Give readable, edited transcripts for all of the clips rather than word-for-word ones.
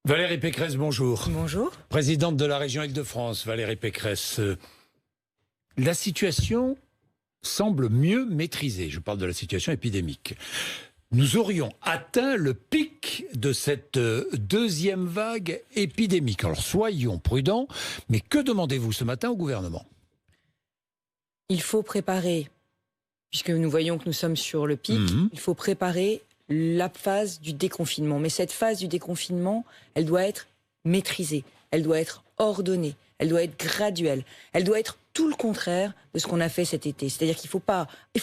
Valérie Pécresse, bonjour. Bonjour. Présidente de la région Île-de-France, Valérie Pécresse. La situation semble mieux maîtrisée. Je parle de la situation épidémique. Nous aurions atteint le pic de cette deuxième vague épidémique. Alors soyons prudents, mais que demandez-vous ce matin au gouvernement? Il faut préparer, puisque nous voyons que nous sommes sur le pic, il faut préparer la phase du déconfinement. Mais cette phase du déconfinement, elle doit être maîtrisée, elle doit être ordonnée, elle doit être graduelle, elle doit être tout le contraire de ce qu'on a fait cet été. C'est-à-dire qu'il faut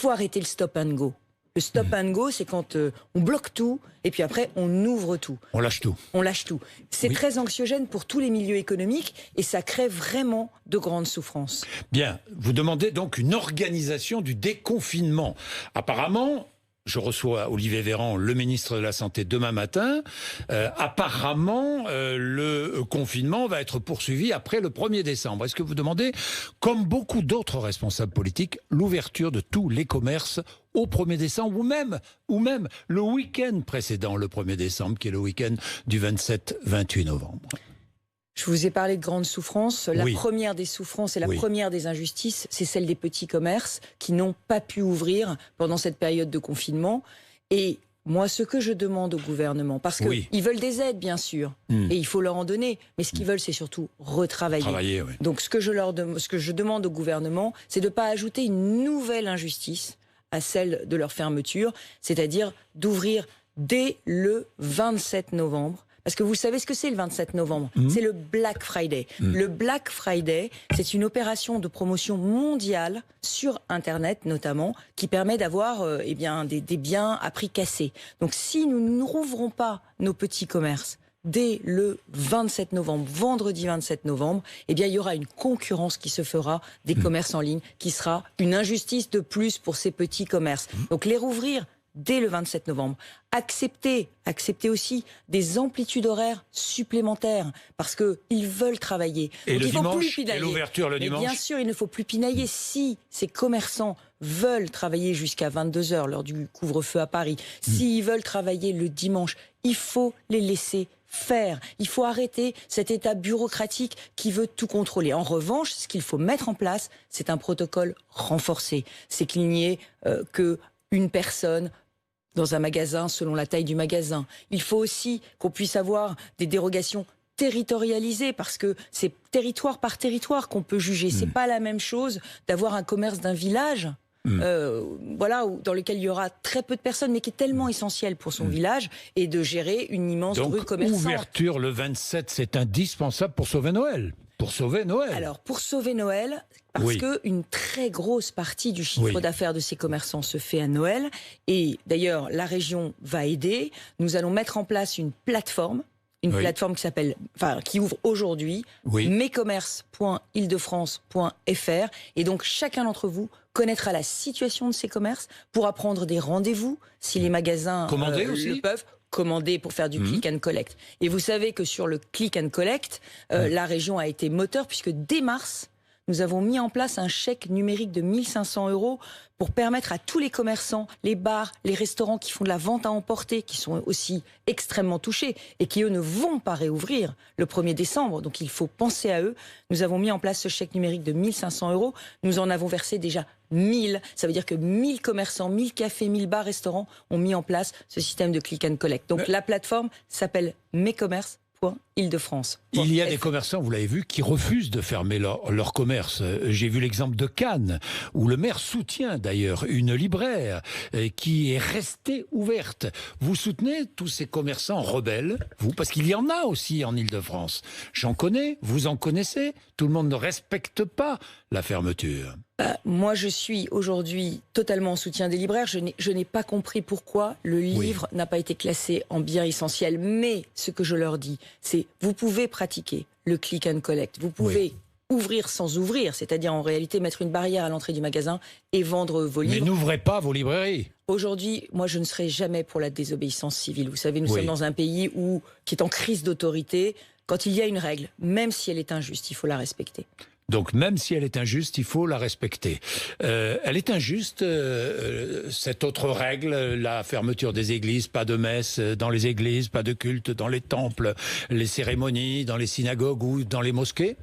arrêter le stop and go. Le stop and go, c'est quand on bloque tout et puis après on ouvre tout. On lâche tout. On lâche tout. C'est très anxiogène pour tous les milieux économiques et ça crée vraiment de grandes souffrances. Bien, vous demandez donc une organisation du déconfinement. Apparemment, je reçois Olivier Véran, le ministre de la Santé, demain matin. Apparemment, le confinement va être poursuivi après le 1er décembre. Est-ce que vous demandez, comme beaucoup d'autres responsables politiques, l'ouverture de tous les commerces au 1er décembre ou même le week-end précédent, le 1er décembre, qui est le week-end du 27-28 novembre? Je vous ai parlé de grandes souffrances. La première des souffrances et la première des injustices, c'est celle des petits commerces qui n'ont pas pu ouvrir pendant cette période de confinement. Et moi, ce que je demande au gouvernement, parce qu'ils veulent des aides, bien sûr, et il faut leur en donner, mais ce qu'ils veulent, c'est surtout retravailler. Donc, ce que je demande au gouvernement, c'est de ne pas ajouter une nouvelle injustice à celle de leur fermeture, c'est-à-dire d'ouvrir dès le 27 novembre. Parce que vous savez ce que c'est le 27 novembre? C'est le Black Friday. Le Black Friday, c'est une opération de promotion mondiale sur Internet notamment, qui permet d'avoir des biens à prix cassé. Donc si nous ne rouvrons pas nos petits commerces dès le 27 novembre, vendredi 27 novembre, il y aura une concurrence qui se fera des commerces en ligne, qui sera une injustice de plus pour ces petits commerces. Donc les rouvrir dès le 27 novembre. Accepter aussi des amplitudes horaires supplémentaires, parce qu'ils veulent travailler. Et donc, le dimanche, et l'ouverture le dimanche. Bien sûr, il ne faut plus pinailler. Si ces commerçants veulent travailler jusqu'à 22h, lors du couvre-feu à Paris, s'ils veulent travailler le dimanche, il faut les laisser faire. Il faut arrêter cet état bureaucratique qui veut tout contrôler. En revanche, ce qu'il faut mettre en place, c'est un protocole renforcé. C'est qu'il n'y ait qu'une personne dans un magasin selon la taille du magasin. Il faut aussi qu'on puisse avoir des dérogations territorialisées, parce que c'est territoire par territoire qu'on peut juger. C'est pas la même chose d'avoir un commerce d'un village dans lequel il y aura très peu de personnes, mais qui est tellement essentiel pour son village, et de gérer une immense rue commerçante. Donc, ouverture le 27, c'est indispensable pour sauver Noël. Pour sauver Noël. Alors, pour sauver Noël, parce qu'une très grosse partie du chiffre d'affaires de ces commerçants se fait à Noël, et d'ailleurs, la région va aider. Nous allons mettre en place une plateforme plateforme qui ouvre aujourd'hui, mescommerces.île-de-france.fr, et donc chacun d'entre vous connaîtra la situation de ces commerces, pourra prendre des rendez-vous si les magasins le peuvent. Commander pour faire du click and collect. Et vous savez que sur le click and collect, la région a été moteur, puisque dès mars, nous avons mis en place un chèque numérique de 1 500 € pour permettre à tous les commerçants, les bars, les restaurants qui font de la vente à emporter, qui sont aussi extrêmement touchés et qui, eux, ne vont pas réouvrir le 1er décembre. Donc il faut penser à eux. Nous avons mis en place ce chèque numérique de 1 500 €. Nous en avons versé déjà 1000. Ça veut dire que 1000 commerçants, 1000 cafés, 1000 bars, restaurants ont mis en place ce système de click and collect. Donc la plateforme s'appelle mescommerces.île-de-france. Il y a des commerçants, vous l'avez vu, qui refusent de fermer leur commerce. J'ai vu l'exemple de Cannes, où le maire soutient d'ailleurs une libraire qui est restée ouverte. Vous soutenez tous ces commerçants rebelles, vous, parce qu'il y en a aussi en Île-de-France. J'en connais, vous en connaissez. Tout le monde ne respecte pas la fermeture. Moi, je suis aujourd'hui totalement en soutien des libraires. Je n'ai pas compris pourquoi le livre n'a pas été classé en bien essentiel. Mais ce que je leur dis, c'est vous pouvez pratiquer le click and collect. Vous pouvez ouvrir sans ouvrir, c'est-à-dire en réalité mettre une barrière à l'entrée du magasin et vendre vos livres. Mais n'ouvrez pas vos librairies. Aujourd'hui, moi, je ne serai jamais pour la désobéissance civile. Vous savez, nous sommes dans un pays qui est en crise d'autorité. Quand il y a une règle, même si elle est injuste, il faut la respecter. Donc même si elle est injuste, il faut la respecter. Elle est injuste, cette autre règle, la fermeture des églises, pas de messe dans les églises, pas de culte dans les temples, les cérémonies dans les synagogues ou dans les mosquées?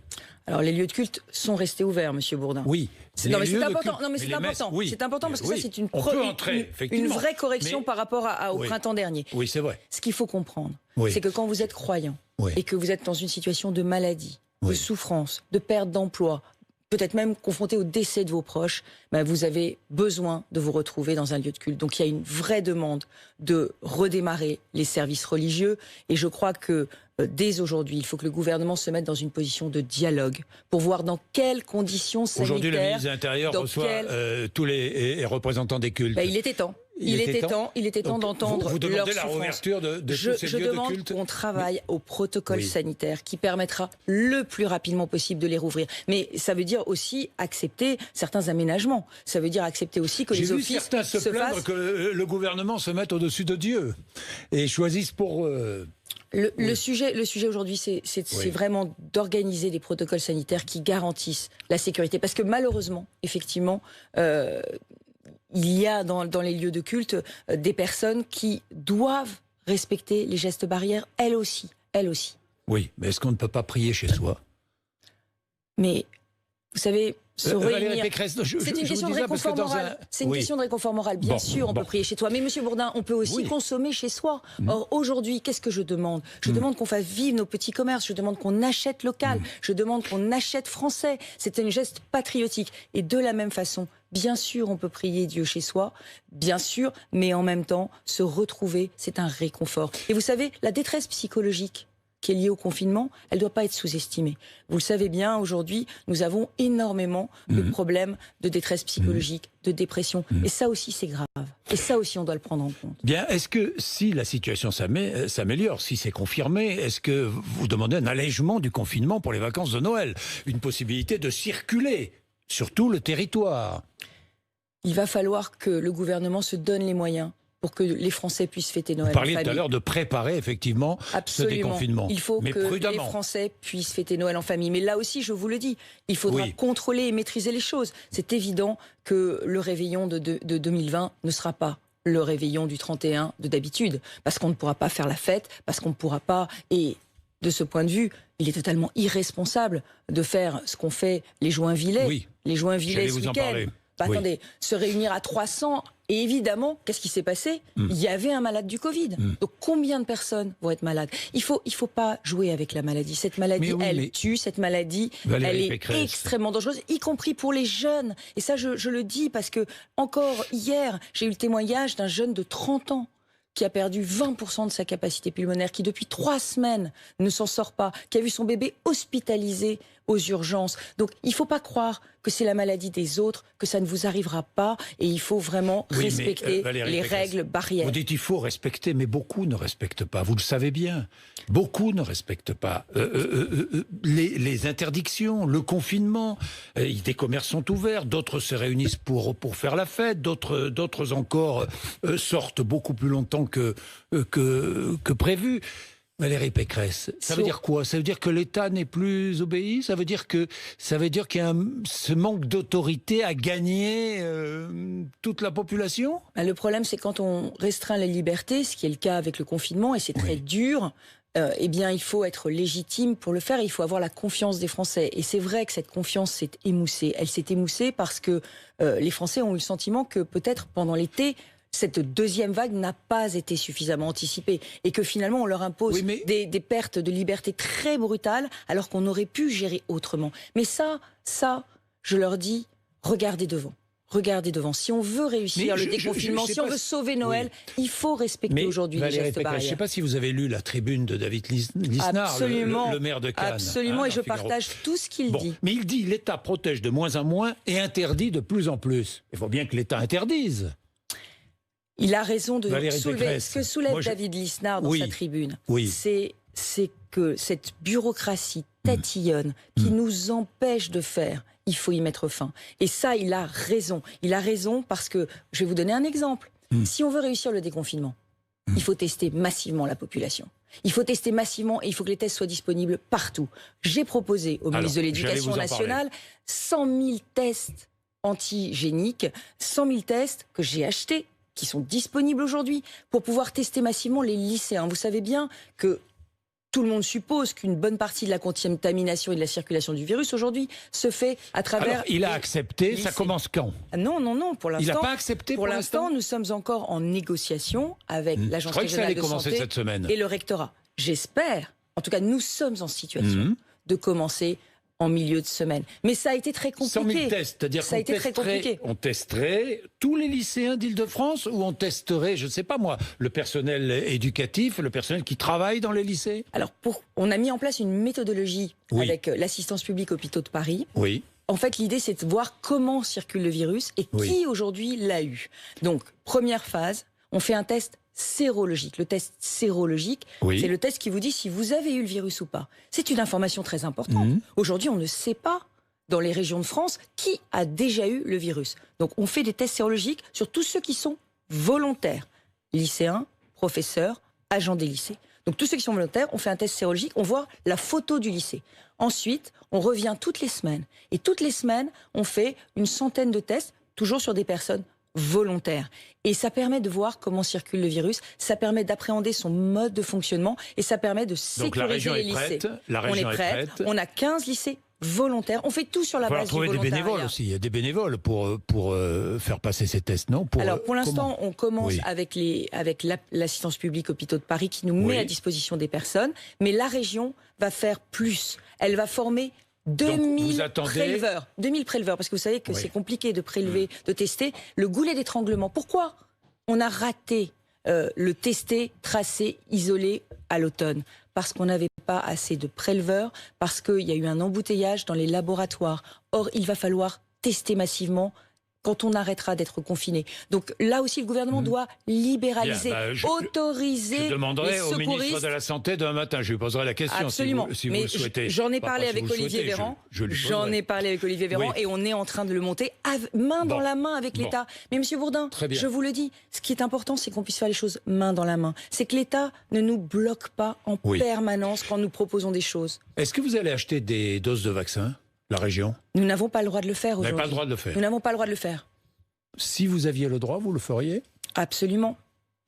Alors les lieux de culte sont restés ouverts, Monsieur Bourdin. Oui. Non mais c'est important. Non mais c'est important. Oui. C'est important parce que ça c'est une vraie correction par rapport au printemps dernier. Oui, c'est vrai. Ce qu'il faut comprendre, c'est que quand vous êtes croyant et que vous êtes dans une situation de maladie, de souffrance, de perte d'emploi, peut-être même confronté au décès de vos proches, vous avez besoin de vous retrouver dans un lieu de culte. Donc il y a une vraie demande de redémarrer les services religieux. Et je crois que dès aujourd'hui, il faut que le gouvernement se mette dans une position de dialogue pour voir dans quelles conditions sanitaires... Aujourd'hui, le ministre de l'Intérieur reçoit tous les représentants des cultes. Il était temps. Il était temps d'entendre vous demandez leur la réouverture de tous ces lieux de culte. Je demande qu'on travaille au protocole sanitaire qui permettra le plus rapidement possible de les rouvrir. Mais ça veut dire aussi accepter certains aménagements. Ça veut dire accepter aussi que les offices se fassent... J'ai vu certains se plaindre que le gouvernement se mette au-dessus de Dieu et choisisse pour... Le sujet aujourd'hui, c'est vraiment d'organiser des protocoles sanitaires qui garantissent la sécurité. Parce que malheureusement, effectivement... il y a dans les lieux de culte des personnes qui doivent respecter les gestes barrières, elles aussi. Oui, mais est-ce qu'on ne peut pas prier chez soi? Mais, vous savez, se réunir... C'est une question de réconfort moral. C'est une question de réconfort moral. Bien sûr, on peut prier chez toi. Mais Monsieur Bourdin, on peut aussi consommer chez soi. Or, aujourd'hui, qu'est-ce que je demande? Je demande qu'on fasse vivre nos petits commerces. Je demande qu'on achète local. Je demande qu'on achète français. C'est un geste patriotique. Et de la même façon, bien sûr, on peut prier Dieu chez soi, bien sûr, mais en même temps, se retrouver, c'est un réconfort. Et vous savez, la détresse psychologique qui est liée au confinement, elle ne doit pas être sous-estimée. Vous le savez bien, aujourd'hui, nous avons énormément de problèmes de détresse psychologique, de dépression. Et ça aussi, c'est grave. Et ça aussi, on doit le prendre en compte. Bien, est-ce que si la situation s'améliore, si c'est confirmé, est-ce que vous demandez un allègement du confinement pour les vacances de Noël? Une possibilité de circuler sur tout le territoire? Il va falloir que le gouvernement se donne les moyens pour que les Français puissent fêter Noël. Vous parliez tout à l'heure de préparer effectivement ce déconfinement. Il faut que les Français puissent fêter Noël en famille. Mais là aussi, je vous le dis, il faudra contrôler et maîtriser les choses. C'est évident que le réveillon de 2020 ne sera pas le réveillon du 31 de d'habitude, parce qu'on ne pourra pas faire la fête, parce qu'on ne pourra pas... Et de ce point de vue, il est totalement irresponsable de faire ce qu'ont fait les Joinvillais. Les Joinvillais ce week-end. Attendez, se réunir à 300, et évidemment, qu'est-ce qui s'est passé? Il y avait un malade du Covid. Donc combien de personnes vont être malades? Il faut pas jouer avec la maladie. Cette maladie, elle tue, cette maladie, Valérie elle Pécresse. est extrêmement dangereuse, y compris pour les jeunes. Et ça, je le dis parce que, encore hier, j'ai eu le témoignage d'un jeune de 30 ans qui a perdu 20% de sa capacité pulmonaire, qui depuis 3 semaines ne s'en sort pas, qui a vu son bébé hospitalisé aux urgences. Donc il ne faut pas croire que c'est la maladie des autres, que ça ne vous arrivera pas, et il faut vraiment respecter les règles barrières. Vous dites il faut respecter, mais beaucoup ne respectent pas, vous le savez bien. Beaucoup ne respectent pas. Les interdictions, le confinement, des commerces sont ouverts, d'autres se réunissent pour faire la fête, d'autres encore sortent beaucoup plus longtemps que prévu. Valérie Pécresse, ça veut dire quoi? Ça veut dire que l'État n'est plus obéi? Ça veut dire qu'il y a ce manque d'autorité à gagner toute la population? Le problème, c'est quand on restreint les libertés, ce qui est le cas avec le confinement, et c'est très dur, eh bien, il faut être légitime pour le faire, et il faut avoir la confiance des Français. Et c'est vrai que cette confiance s'est émoussée. Elle s'est émoussée parce que les Français ont eu le sentiment que peut-être pendant l'été, cette deuxième vague n'a pas été suffisamment anticipée et que finalement on leur impose des pertes de liberté très brutales alors qu'on aurait pu gérer autrement. Mais ça, je leur dis, regardez devant. Regardez devant. Si on veut réussir le déconfinement, si on veut sauver Noël, il faut respecter aujourd'hui les gestes barrières. Je ne sais pas si vous avez lu la tribune de David Lisnard, le maire de Cannes. Absolument, et je partage tout ce qu'il dit. Mais il dit l'État protège de moins en moins et interdit de plus en plus. Il faut bien que l'État interdise. Il a raison de soulever ce que soulève David Lisnard dans sa tribune. C'est que cette bureaucratie tatillonne qui nous empêche de faire, il faut y mettre fin. Et ça, il a raison. Il a raison parce que, je vais vous donner un exemple. Si on veut réussir le déconfinement, il faut tester massivement la population. Il faut tester massivement et il faut que les tests soient disponibles partout. J'ai proposé au ministre de l'Éducation nationale 100 000 tests antigéniques, 100 000 tests que j'ai achetés, qui sont disponibles aujourd'hui, pour pouvoir tester massivement les lycéens. Vous savez bien que tout le monde suppose qu'une bonne partie de la contamination et de la circulation du virus aujourd'hui se fait à travers... Alors, il a accepté, ça commence quand? Non, pour l'instant... Il n'a pas accepté pour l'instant. Nous sommes encore en négociation avec l'Agence régionale de santé cette semaine. Et le rectorat. J'espère, en tout cas nous sommes en situation de commencer en milieu de semaine. Mais ça a été très compliqué. 100 000 tests, c'est-à-dire qu'on testerait tous les lycéens d'Île-de-France ou on testerait, je ne sais pas moi, le personnel éducatif, le personnel qui travaille dans les lycées? Alors, on a mis en place une méthodologie avec l'assistance publique Hôpitaux de Paris. Oui. En fait, l'idée, c'est de voir comment circule le virus et qui aujourd'hui l'a eu. Donc, première phase, on fait un test sérologique. Le test sérologique, c'est le test qui vous dit si vous avez eu le virus ou pas. C'est une information très importante. Aujourd'hui, on ne sait pas, dans les régions de France, qui a déjà eu le virus. Donc, on fait des tests sérologiques sur tous ceux qui sont volontaires. Lycéens, professeurs, agents des lycées. Donc, tous ceux qui sont volontaires, on fait un test sérologique, on voit la photo du lycée. Ensuite, on revient toutes les semaines. Et toutes les semaines, on fait une centaine de tests, toujours sur des personnes volontaire. Et ça permet de voir comment circule le virus, ça permet d'appréhender son mode de fonctionnement et ça permet de sécuriser les lycées. On est prête. On a 15 lycées volontaires. On fait tout sur la base du volontariat. Il faut trouver des bénévoles aussi. Il y a des bénévoles pour faire passer ces tests, non? Alors pour l'instant, on commence avec l'assistance publique Hôpitaux de Paris qui nous met à disposition des personnes. Mais la région va faire plus. Elle va former 2000 préleveurs. 2000 préleveurs, parce que vous savez que c'est compliqué de prélever, de tester. Le goulet d'étranglement. Pourquoi on a raté le tester, tracer, isoler à l'automne? Parce qu'on n'avait pas assez de préleveurs, parce qu'il y a eu un embouteillage dans les laboratoires. Or, il va falloir tester massivement quand on arrêtera d'être confiné. Donc là aussi, le gouvernement doit libéraliser, autoriser. Je demanderai au ministre de la Santé demain matin. Je lui poserai la question. Absolument. Si vous le souhaitez. J'en ai parlé avec Olivier Véran. J'en ai parlé avec Olivier Véran et on est en train de le monter main dans la main avec l'État. Mais Monsieur Bourdin, je vous le dis, ce qui est important, c'est qu'on puisse faire les choses main dans la main. C'est que l'État ne nous bloque pas en permanence quand nous proposons des choses. Est-ce que vous allez acheter des doses de vaccins? La région? Nous n'avons pas le droit de le faire aujourd'hui. Vous n'avez pas le droit de le faire? Nous n'avons pas le droit de le faire. Si vous aviez le droit, vous le feriez? Absolument.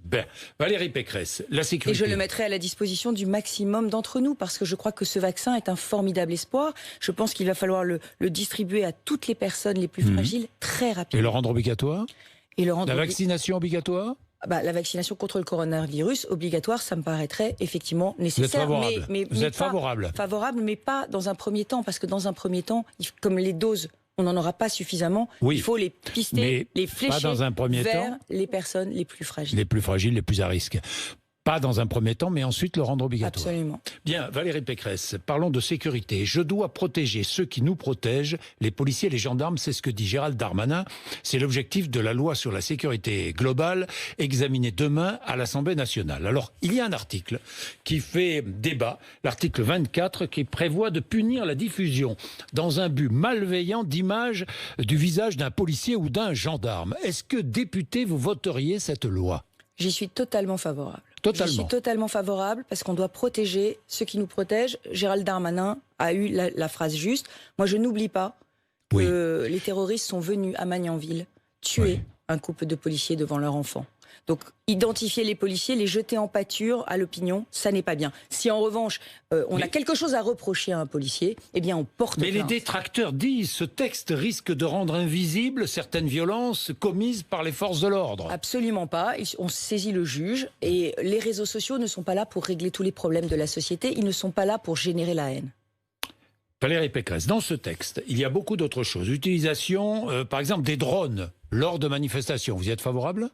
Ben, Valérie Pécresse, la sécurité... Et je le mettrai à la disposition du maximum d'entre nous, parce que je crois que ce vaccin est un formidable espoir. Je pense qu'il va falloir le distribuer à toutes les personnes les plus fragiles très rapidement. Et le rendre obligatoire? La vaccination obligatoire? La vaccination contre le coronavirus obligatoire, ça me paraîtrait effectivement nécessaire. Vous êtes favorable? Favorable, mais pas dans un premier temps, parce que dans un premier temps, comme les doses, on n'en aura pas suffisamment. Il faut les pister, les flécher vers les personnes les plus fragiles. Les plus fragiles, les plus à risque. Pas dans un premier temps, mais ensuite le rendre obligatoire. Absolument. Bien, Valérie Pécresse, parlons de sécurité. Je dois protéger ceux qui nous protègent, les policiers, les gendarmes, c'est ce que dit Gérald Darmanin. C'est l'objectif de la loi sur la sécurité globale, examinée demain à l'Assemblée nationale. Alors, il y a un article qui fait débat, l'article 24, qui prévoit de punir la diffusion dans un but malveillant d'images du visage d'un policier ou d'un gendarme. Est-ce que, député, vous voteriez cette loi? J'y suis totalement favorable. Totalement. Je suis totalement favorable parce qu'on doit protéger ceux qui nous protègent. Gérald Darmanin a eu la phrase juste. Moi, je n'oublie pas que les terroristes sont venus à Magnanville tuer un couple de policiers devant leur enfant. Donc, identifier les policiers, les jeter en pâture à l'opinion, ça n'est pas bien. Si en revanche, on a quelque chose à reprocher à un policier, eh bien on porte plainte. Mais les détracteurs disent ce texte risque de rendre invisibles certaines violences commises par les forces de l'ordre. Absolument pas. On saisit le juge et les réseaux sociaux ne sont pas là pour régler tous les problèmes de la société. Ils ne sont pas là pour générer la haine. Valérie Pécresse, dans ce texte, il y a beaucoup d'autres choses. Utilisation, par exemple, des drones lors de manifestations. Vous y êtes favorable?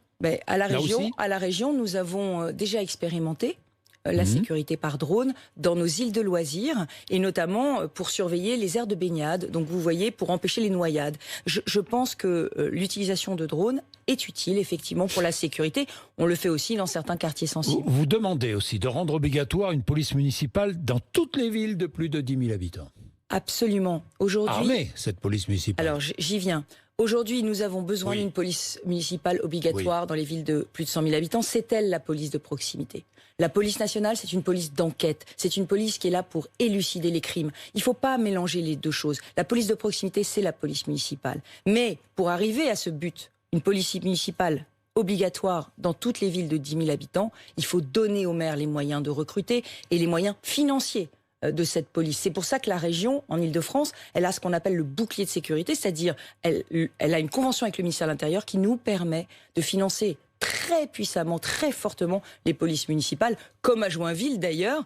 À la région, nous avons déjà expérimenté la sécurité par drone dans nos îles de loisirs et notamment pour surveiller les aires de baignade. Donc vous voyez, pour empêcher les noyades. Je pense que l'utilisation de drones est utile effectivement pour la sécurité. On le fait aussi dans certains quartiers sensibles. Vous demandez aussi de rendre obligatoire une police municipale dans toutes les villes de plus de 10 000 habitants. Absolument. Aujourd'hui, armée, cette police municipale. Alors j'y viens. Aujourd'hui, nous avons besoin d'une police municipale obligatoire dans les villes de plus de 100 000 habitants. C'est elle la police de proximité. La police nationale, c'est une police d'enquête. C'est une police qui est là pour élucider les crimes. Il ne faut pas mélanger les deux choses. La police de proximité, c'est la police municipale. Mais pour arriver à ce but, une police municipale obligatoire dans toutes les villes de 10 000 habitants, il faut donner aux maires les moyens de recruter et les moyens financiers de cette police. C'est pour ça que la région, en Ile-de-France, elle a ce qu'on appelle le bouclier de sécurité, c'est-à-dire elle a une convention avec le ministère de l'Intérieur qui nous permet de financer très puissamment, très fortement les polices municipales, comme à Joinville d'ailleurs,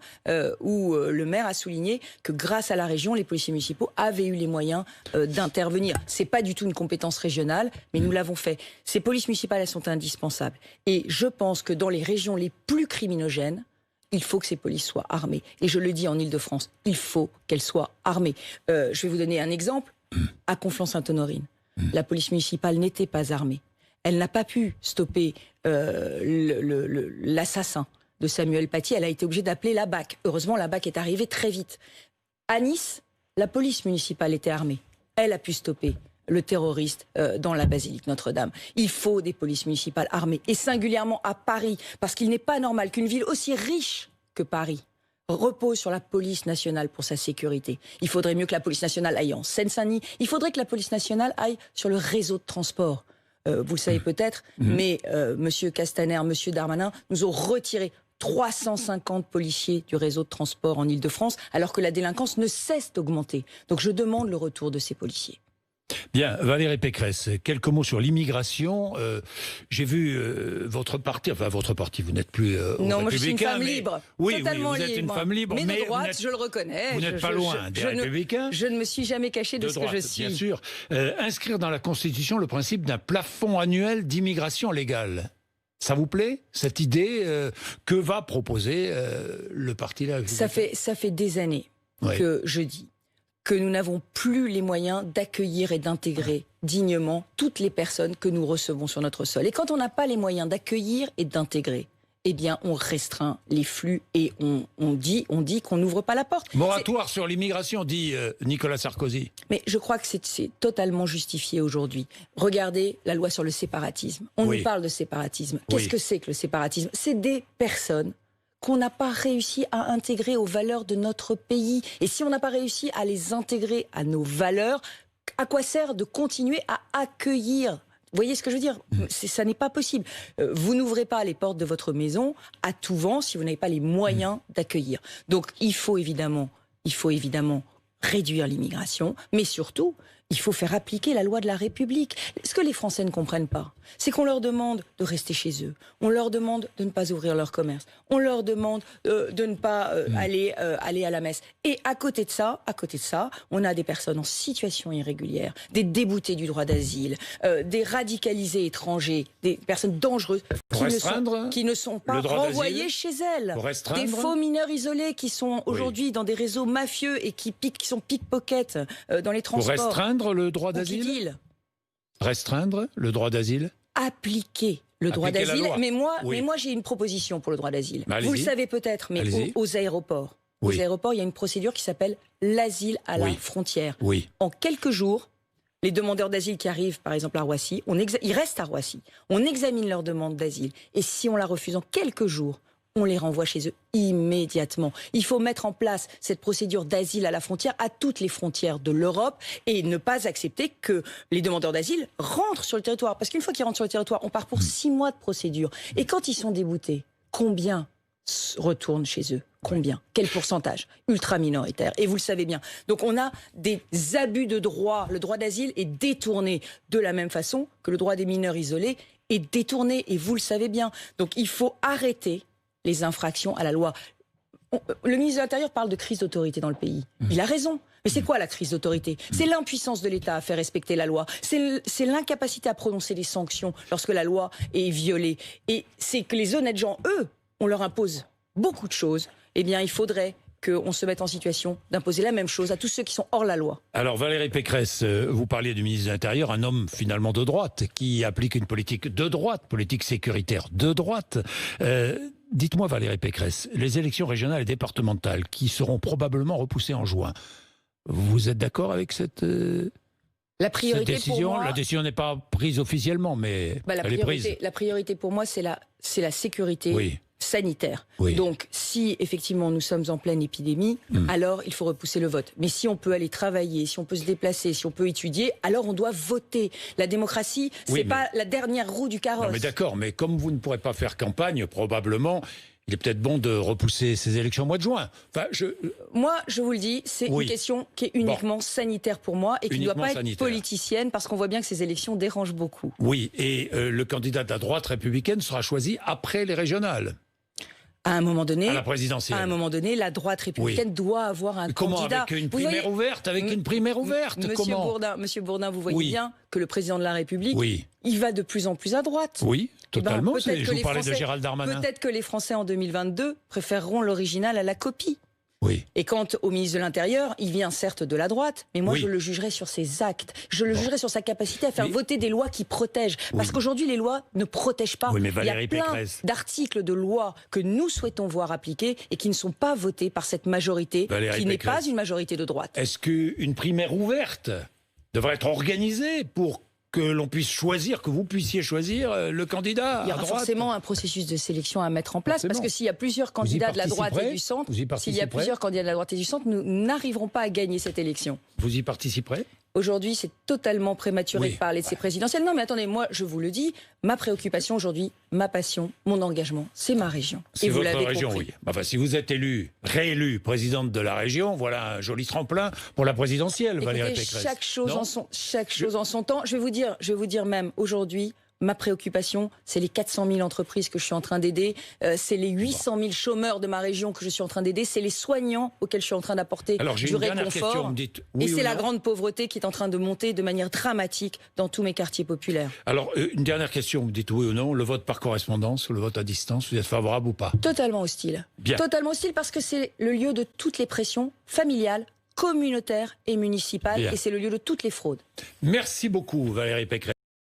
où le maire a souligné que grâce à la région, les policiers municipaux avaient eu les moyens d'intervenir. C'est pas du tout une compétence régionale, mais nous l'avons fait. Ces polices municipales, elles sont indispensables. Et je pense que dans les régions les plus criminogènes, il faut que ces polices soient armées. Et je le dis en Ile-de-France, il faut qu'elles soient armées. Je vais vous donner un exemple. À Conflans-Sainte-Honorine, la police municipale n'était pas armée. Elle n'a pas pu stopper l'assassin de Samuel Paty. Elle a été obligée d'appeler la BAC. Heureusement, la BAC est arrivée très vite. À Nice, la police municipale était armée. Elle a pu stopper le terroriste dans la basilique Notre-Dame. Il faut des polices municipales armées, et singulièrement à Paris, parce qu'il n'est pas normal qu'une ville aussi riche que Paris repose sur la police nationale pour sa sécurité. Il faudrait mieux que la police nationale aille en Seine-Saint-Denis. Il faudrait que la police nationale aille sur le réseau de transport. Vous le savez peut-être, mais Monsieur Castaner, Monsieur Darmanin nous ont retiré 350 policiers du réseau de transport en Ile-de-France, alors que la délinquance ne cesse d'augmenter. Donc je demande le retour de ces policiers. Bien, Valérie Pécresse, quelques mots sur l'immigration. J'ai vu votre parti, vous n'êtes plus non, moi je suis une femme libre, oui, totalement vous êtes libre. une femme libre, mais de droite, je le reconnais. Vous n'êtes pas loin des Républicains. Je ne me suis jamais caché de ce droite, que je suis. Bien sûr. Inscrire dans la Constitution le principe d'un plafond annuel d'immigration légale. Ça vous plaît, cette idée que va proposer le parti là? Ça fait des années que je dis que nous n'avons plus les moyens d'accueillir et d'intégrer dignement toutes les personnes que nous recevons sur notre sol. Et quand on n'a pas les moyens d'accueillir et d'intégrer, eh bien, on restreint les flux et on dit qu'on n'ouvre pas la porte. Moratoire sur l'immigration, dit Nicolas Sarkozy. Mais je crois que c'est totalement justifié aujourd'hui. Regardez la loi sur le séparatisme. On nous parle de séparatisme. Qu'est-ce que c'est que le séparatisme? C'est des personnes qu'on n'a pas réussi à intégrer aux valeurs de notre pays. Et si on n'a pas réussi à les intégrer à nos valeurs, à quoi sert de continuer à accueillir? Vous voyez ce que je veux dire? Ça n'est pas possible. Vous n'ouvrez pas les portes de votre maison à tout vent si vous n'avez pas les moyens d'accueillir. Donc il faut évidemment réduire l'immigration, mais surtout, il faut faire appliquer la loi de la République. Ce que les Français ne comprennent pas, c'est qu'on leur demande de rester chez eux. On leur demande de ne pas ouvrir leur commerce. On leur demande de ne pas aller à la messe. Et à côté de ça, on a des personnes en situation irrégulière, des déboutés du droit d'asile, des radicalisés étrangers, des personnes dangereuses qui ne sont pas renvoyées chez elles. Des faux mineurs isolés qui sont aujourd'hui dans des réseaux mafieux et qui sont pickpockets dans les transports. Pour restreindre le droit d'asile? Restreindre le droit d'asile? Appliquer le droit d'asile. Mais moi, j'ai une proposition pour le droit d'asile. Vous le savez peut-être, mais aux aéroports. Aux aéroports, il y a une procédure qui s'appelle l'asile à la frontière. En quelques jours, les demandeurs d'asile qui arrivent, par exemple, à Roissy, ils restent à Roissy. On examine leur demande d'asile. Et si on la refuse en quelques jours, on les renvoie chez eux immédiatement. Il faut mettre en place cette procédure d'asile à la frontière, à toutes les frontières de l'Europe, et ne pas accepter que les demandeurs d'asile rentrent sur le territoire. Parce qu'une fois qu'ils rentrent sur le territoire, on part pour 6 mois de procédure. Et quand ils sont déboutés, combien retournent chez eux? Combien? Quel pourcentage? Ultra minoritaire. Et vous le savez bien. Donc on a des abus de droit. Le droit d'asile est détourné de la même façon que le droit des mineurs isolés est détourné. Et vous le savez bien. Donc il faut arrêter les infractions à la loi. Le ministre de l'Intérieur parle de crise d'autorité dans le pays. Il a raison. Mais c'est quoi la crise d'autorité? C'est l'impuissance de l'État à faire respecter la loi. C'est l'incapacité à prononcer des sanctions lorsque la loi est violée. Et c'est que les honnêtes gens, eux, on leur impose beaucoup de choses. Eh bien, il faudrait qu'on se mette en situation d'imposer la même chose à tous ceux qui sont hors la loi. Alors Valérie Pécresse, vous parliez du ministre de l'Intérieur, un homme finalement de droite, qui applique une politique de droite, politique sécuritaire de droite. Dites-moi Valérie Pécresse, les élections régionales et départementales qui seront probablement repoussées en juin, vous êtes d'accord avec cette La priorité cette décision, pour moi, la décision n'est pas prise officiellement, mais elle est prise. La priorité pour moi, c'est la sécurité sanitaire. Oui. Donc, si effectivement nous sommes en pleine épidémie, alors il faut repousser le vote. Mais si on peut aller travailler, si on peut se déplacer, si on peut étudier, alors on doit voter. La démocratie, c'est pas la dernière roue du carrosse. Non, mais d'accord, mais comme vous ne pourrez pas faire campagne, probablement, il est peut-être bon de repousser ces élections au mois de juin. Enfin, Moi, je vous le dis, c'est une question qui est uniquement sanitaire pour moi et qui ne doit pas être politicienne, parce qu'on voit bien que ces élections dérangent beaucoup. Oui, et le candidat de la droite républicaine sera choisi après les régionales. À un moment donné, à la présidentielle. À un moment donné, la droite républicaine doit avoir un candidat. Comment, avec une primaire ouverte, une primaire ouverte Monsieur Bourdin, vous voyez bien que le président de la République, il va de plus en plus à droite. Oui, totalement. Je vous parlais de Gérald Darmanin. Peut-être que les Français en 2022 préféreront l'original à la copie. Oui. Et quant au ministre de l'Intérieur, il vient certes de la droite, mais moi je le jugerai sur ses actes. Je le jugerai sur sa capacité à faire voter des lois qui protègent. Parce qu'aujourd'hui, les lois ne protègent pas. Oui, mais il y a plein d'articles de lois que nous souhaitons voir appliqués et qui ne sont pas votés par cette majorité qui n'est pas une majorité de droite. Est-ce qu'une primaire ouverte devrait être organisée pour que l'on puisse choisir, que vous puissiez choisir le candidat à droite? Il y aura forcément un processus de sélection à mettre en place, parce que s'il y a plusieurs candidats de la droite et du centre, nous n'arriverons pas à gagner cette élection. Vous y participerez? Aujourd'hui, c'est totalement prématuré de parler de ces présidentielles. Non, mais attendez, moi, je vous le dis, ma préoccupation aujourd'hui, ma passion, mon engagement, c'est ma région. C'est votre région, oui. Enfin, si vous êtes réélu présidente de la région, voilà un joli tremplin pour la présidentielle, Valérie Pécresse. Chaque chose en son temps. Je vais vous dire même aujourd'hui, ma préoccupation, c'est les 400 000 entreprises que je suis en train d'aider, c'est les 800 000 chômeurs de ma région que je suis en train d'aider, c'est les soignants auxquels je suis en train d'apporter du réconfort. Et c'est la grande pauvreté qui est en train de monter de manière dramatique dans tous mes quartiers populaires. Alors, une dernière question, vous me dites oui ou non, le vote par correspondance ou le vote à distance, vous êtes favorable ou pas? Totalement hostile. Bien. Totalement hostile, parce que c'est le lieu de toutes les pressions familiales, communautaires et municipales, et c'est le lieu de toutes les fraudes. Merci beaucoup, Valérie Pécresse.